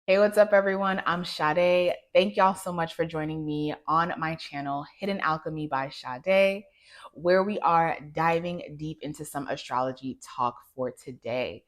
Hey, what's up, everyone? I'm Sade. Thank y'all so much for joining me on my channel, Hidden Alchemy by Sade, where we are diving deep into some astrology talk for today.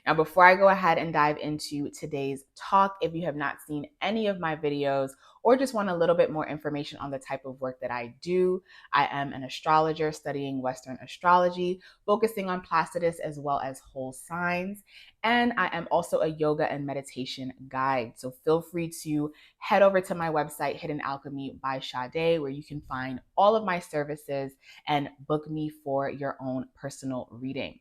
Now, before I go ahead and dive into today's talk, if you have not seen any of my videos or just want a little bit more information on the type of work that I do, I am an astrologer studying Western astrology, focusing on Placidus as well as whole signs. And I am also a yoga and meditation guide. So feel free to head over to my website, Hidden Alchemy by Sade, where you can find all of my services and book me for your own personal reading.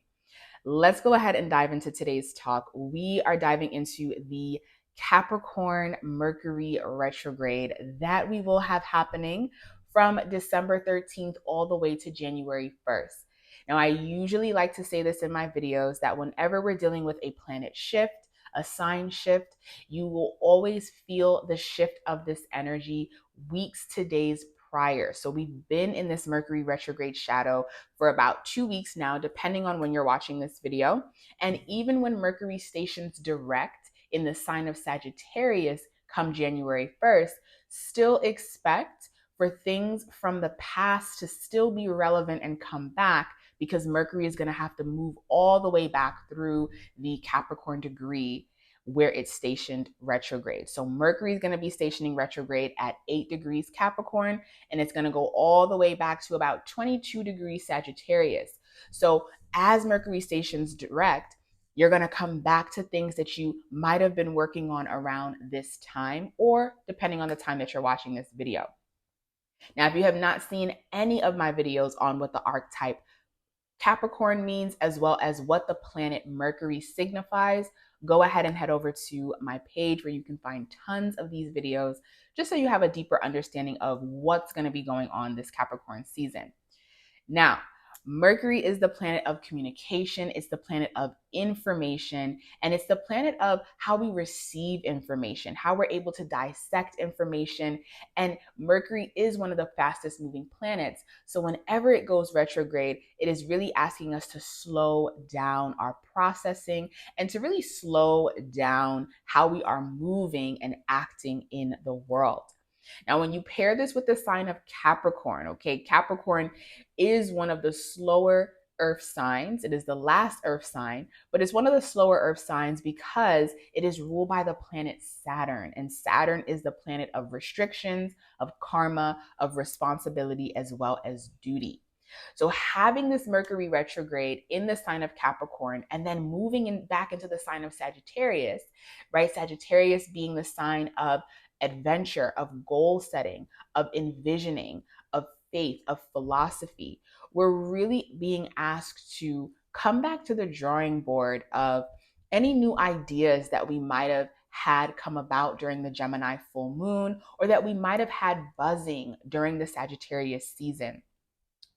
Let's go ahead and dive into today's talk. We are diving into the Capricorn Mercury retrograde that we will have happening from December 13th all the way to January 1st. Now, I usually like to say this in my videos that whenever we're dealing with a planet shift, a sign shift, you will always feel the shift of this energy weeks to days prior. So we've been in this Mercury retrograde shadow for about 2 weeks now, depending on when you're watching this video. And even when Mercury stations direct in the sign of Sagittarius come January 1st, still expect for things from the past to still be relevant and come back, because Mercury is going to have to move all the way back through the Capricorn degree where it's stationed retrograde. So Mercury is going to be stationing retrograde at 8 degrees Capricorn, and it's going to go all the way back to about 22 degrees Sagittarius. So as Mercury stations direct, you're going to come back to things that you might have been working on around this time, or depending on the time that you're watching this video. Now, if you have not seen any of my videos on what the archetype Capricorn means, as well as what the planet Mercury signifies, go ahead and head over to my page where you can find tons of these videos, just so you have a deeper understanding of what's going to be going on this Capricorn season. Now, Mercury is the planet of communication, it's the planet of information, and it's the planet of how we receive information, how we're able to dissect information. And Mercury is one of the fastest moving planets. So whenever it goes retrograde, it is really asking us to slow down our processing and to really slow down how we are moving and acting in the world. Now, when you pair this with the sign of Capricorn, okay, Capricorn is one of the slower earth signs. It is the last earth sign, but it's one of the slower earth signs because it is ruled by the planet Saturn. And Saturn is the planet of restrictions, of karma, of responsibility, as well as duty. So having this Mercury retrograde in the sign of Capricorn and then moving back into the sign of Sagittarius, right? Sagittarius being the sign of adventure, of goal setting, of envisioning, of faith, of philosophy. We're really being asked to come back to the drawing board of any new ideas that we might have had come about during the Gemini full moon, or that we might have had buzzing during the Sagittarius season.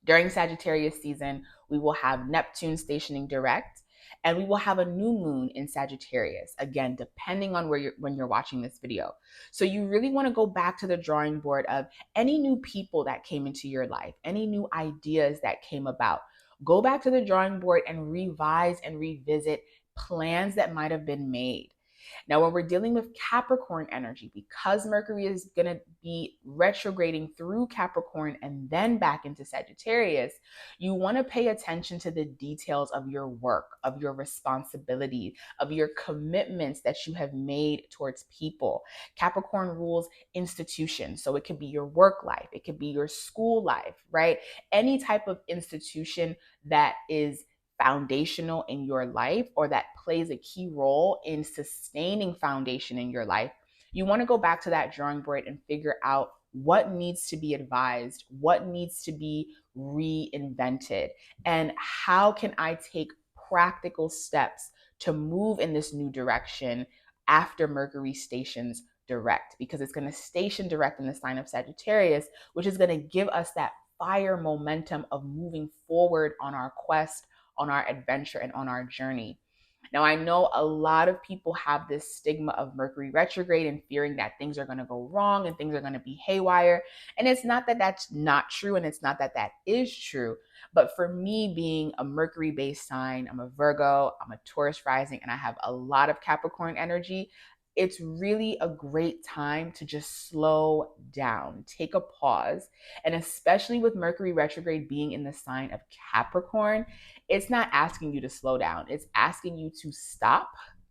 During Sagittarius season, we will have Neptune stationing direct, and we will have a new moon in Sagittarius, again, depending on when you're watching this video. So you really want to go back to the drawing board of any new people that came into your life, any new ideas that came about. Go back to the drawing board and revise and revisit plans that might have been made. Now, when we're dealing with Capricorn energy, because Mercury is going to be retrograding through Capricorn and then back into Sagittarius, you want to pay attention to the details of your work, of your responsibility, of your commitments that you have made towards people. Capricorn rules institutions. So it could be your work life, it could be your school life, right? Any type of institution that is foundational in your life, or that plays a key role in sustaining foundation in your life, you want to go back to that drawing board and figure out what needs to be advised, what needs to be reinvented, and how can I take practical steps to move in this new direction after Mercury stations direct, because it's going to station direct in the sign of Sagittarius, which is going to give us that fire momentum of moving forward on our quest, on our adventure, and on our journey. Now, I know a lot of people have this stigma of Mercury retrograde and fearing that things are going to go wrong and things are going to be haywire. And it's not that that's not true, and it's not that that is true. But for me, being a Mercury based sign, I'm a Virgo, I'm a Taurus rising, and I have a lot of Capricorn energy. it's really a great time to just slow down, take a pause. And especially with Mercury retrograde being in the sign of Capricorn, it's not asking you to slow down, it's asking you to stop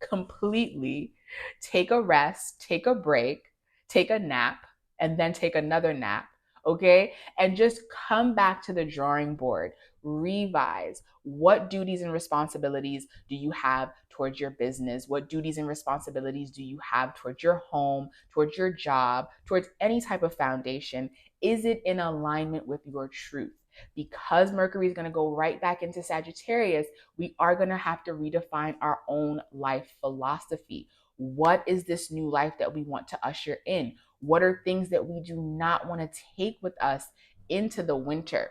completely, take a rest, take a break, take a nap, and then take another nap. Okay. And just come back to the drawing board, revise. What duties and responsibilities do you have towards your business? What duties and responsibilities do you have towards your home, towards your job, towards any type of foundation? Is it in alignment with your truth? Because Mercury is going to go right back into Sagittarius, we are going to have to redefine our own life philosophy. What is this new life that we want to usher in? What are things that we do not want to take with us into the winter?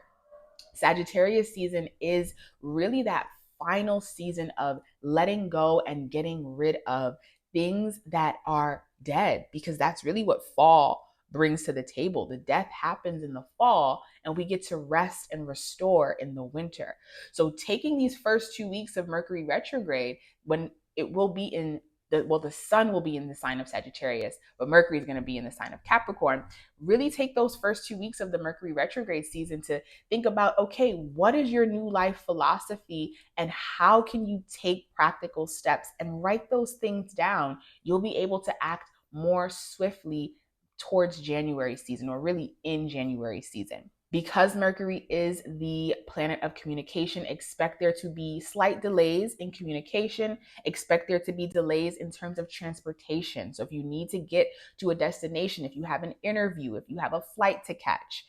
Sagittarius season is really that final season of letting go and getting rid of things that are dead, because that's really what fall brings to the table. The death happens in the fall, and we get to rest and restore in the winter. So, taking these first 2 weeks of Mercury retrograde, when it will be in the sun will be in the sign of Sagittarius, but Mercury is going to be in the sign of Capricorn. Really take those first 2 weeks of the Mercury retrograde season to think about, okay, what is your new life philosophy and how can you take practical steps and write those things down? You'll be able to act more swiftly towards January season, or really in January season. Because Mercury is the planet of communication, expect there to be slight delays in communication. Expect there to be delays in terms of transportation. So if you need to get to a destination, if you have an interview, if you have a flight to catch,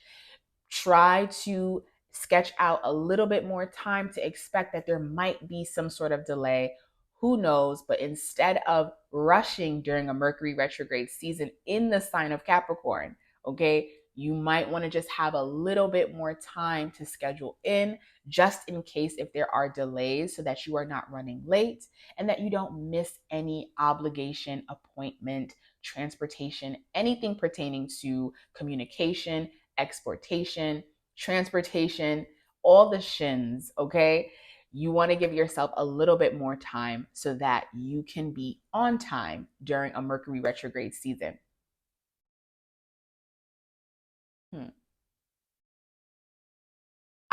try to sketch out a little bit more time to expect that there might be some sort of delay. Who knows? But instead of rushing during a Mercury retrograde season in the sign of Capricorn, okay, you might want to just have a little bit more time to schedule in, just in case if there are delays, so that you are not running late and that you don't miss any obligation, appointment, transportation, anything pertaining to communication, exportation, transportation, all the shins, okay? You want to give yourself a little bit more time so that you can be on time during a Mercury retrograde season. Hmm.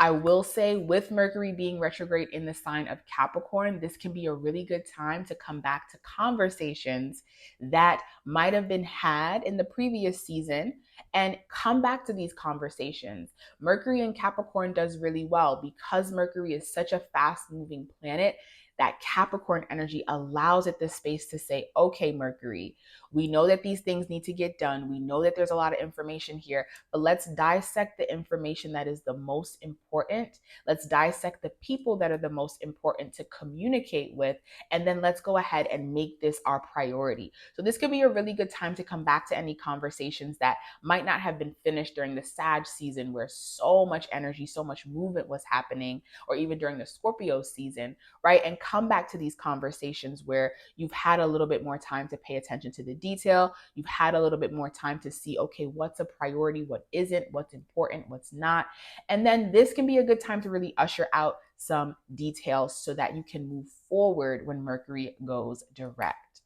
I will say, with Mercury being retrograde in the sign of Capricorn, this can be a really good time to come back to conversations that might have been had in the previous season, and come back to these conversations. Mercury in Capricorn does really well because Mercury is such a fast moving planet. That Capricorn energy allows it the space to say, okay, Mercury, we know that these things need to get done. We know that there's a lot of information here, but let's dissect the information that is the most important. Let's dissect the people that are the most important to communicate with. And then let's go ahead and make this our priority. So this could be a really good time to come back to any conversations that might not have been finished during the Sag season, where so much energy, so much movement was happening, or even during the Scorpio season, right? And come back to these conversations where you've had a little bit more time to pay attention to the detail. You've had a little bit more time to see, okay, what's a priority, what isn't, what's important, what's not. And then this can be a good time to really usher out some details so that you can move forward when Mercury goes direct.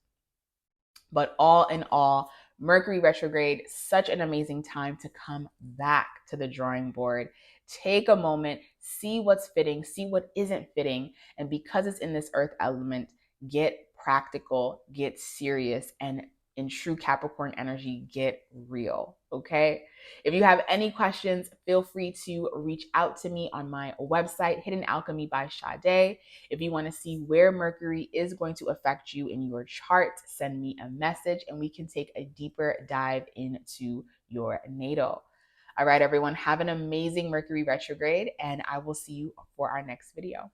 But all in all, Mercury retrograde, such an amazing time to come back to the drawing board. Take a moment, see what's fitting, see what isn't fitting. And because it's in this earth element, get practical, get serious, and in true Capricorn energy, get real. Okay. If you have any questions, feel free to reach out to me on my website, Hidden Alchemy by Sade. If you want to see where Mercury is going to affect you in your chart, send me a message and we can take a deeper dive into your natal. All right, everyone, have an amazing Mercury retrograde, and I will see you for our next video.